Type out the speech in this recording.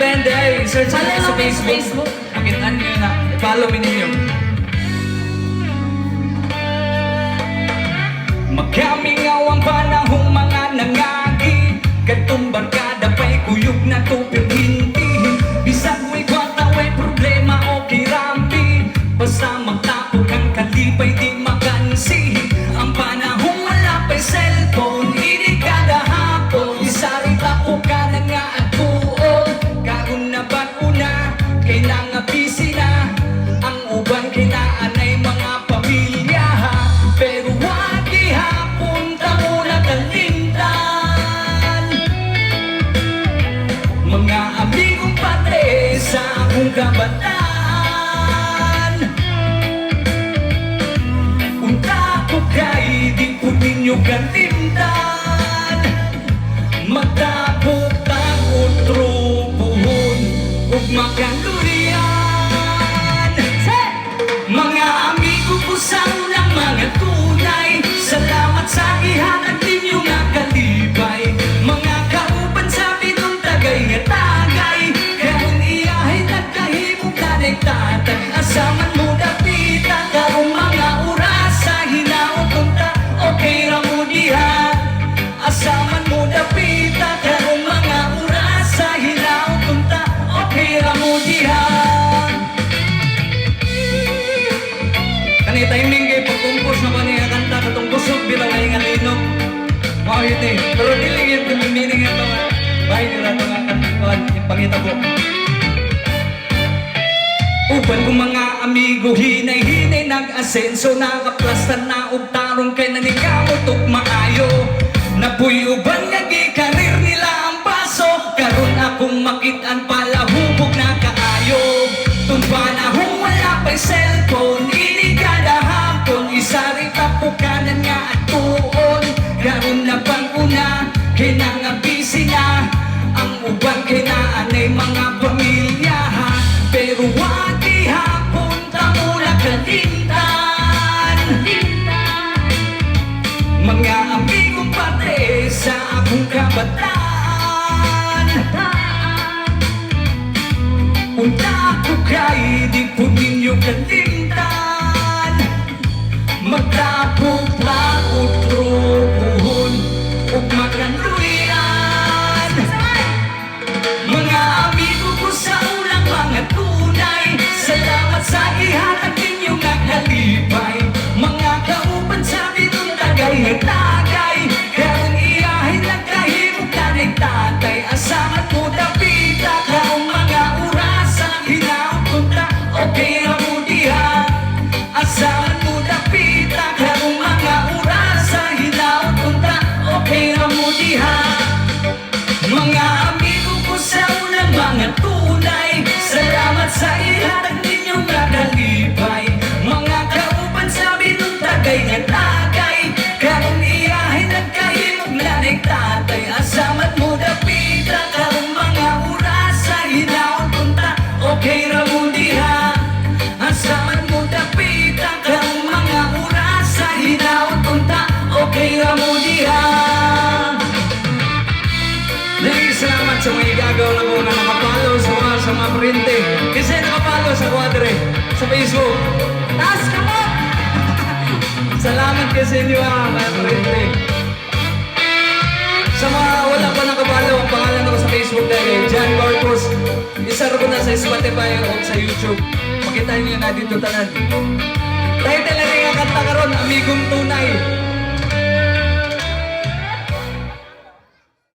Benday. Search nyo sa Facebook. Makitaan nyo na. I-follow mo ninyo. Magkamingaw ang panahong mga nangagi. Katong barkada pa'y kuyog na tupig hinti. Bisag mo'y kwata, may problema o kirampi. Basta magtapok ang kalipay di makansi. Ang panahong wala pa'y cellphone. Ini kada hapon. Isari tapok ka na nga at buo. Karoon na bakuna, kay nga busy na. Ang uban kay naanay mga pamilya. Pero wag ihapon tamo na kalimtan. Mga amigong patre sa akong kabataan. Unta ko kay di po ninyo kalimtan. Magtapok takot trubuhon ug makandurian. Mga amigo ko sa unang mga tunay. Salamat sa ihatag ninyo nga kalibay. Mga kauban sa bitong tagay nga tagay. Karong iyahay nagkahimong kanay tatay. Asaman mo dapita karong mga oras sa hinaot kunta. Okay ra mo diha. Asaman mo dapita karong mga oras sa hinaot kunta. Okay ra mo diha. Kani timing kay pagkumpos na ba niya kanta katong busog bilang ay nga linog. Wow yun eh. Pero dili yun kung meaning ito nga. Bahay nila ito nga kantuan yung pangitabo. Uban kong mga amigo hinay-hinay nag-asenso. Nakaplastan na ugtarong kay nanikamot ug maayo. Nabuy uban nga gikarir nila ang paso. Karon akong makitaan pala hubog na kaayo. Tung panahong wala pa'y cellphone. Ini kada hapon. Isari tapukanan nga at tuon. Karon na bang una, kay nga busy na. Ang uban kay naanay mga pamilya. Pero wag ihapon tamo na kalimtan. Mga amigong patre sa akong kabataan. Unta ko kay di po ninyo kalimtan. Magtapok-tapok trubuhon ug makanduyan. Mga amigo ko sa ulang mga tunay. Salamat sa ihatag ninyo nga kalipay. Mga kauban sa bitong tagay nga tagay. Karong iyahay nagkahimong kanay tatay. Asaman mo dapita karong mga oras sa hinaot kunta. Okay ra mo diha. Asaman mo dapita karong mga oras sa hinaot kunta. Okay ra mo diha. Mga amigo ko sa unang mga tunay. Salamat sa ihatag ninyo nga kalipay. Mga kauban sa bitong tagay nga tagay. Karong iyahay nagkahimong nanay tatay. Asaman mo dapita karong mga oras sa hinaot kunta. Okay ra mo diha. Asaman mo dapita karong mga oras sa hinaot kunta. Okay ra mo diha. Salamat sa mga igagaw na ko na nakapalo sa mga printe. Kasi nakapalo sa kwadre, sa Facebook. Taas ka mo! Salamat kasi inyo mga printe. Sa mga wala pa nakapalo, ang pangalan ako sa Facebook dahil John Marcos. Isara ko na sa Spotify o sa YouTube. Makita niyo na dito tanan. Title na rin ang kanta karon, Amigong Tunay.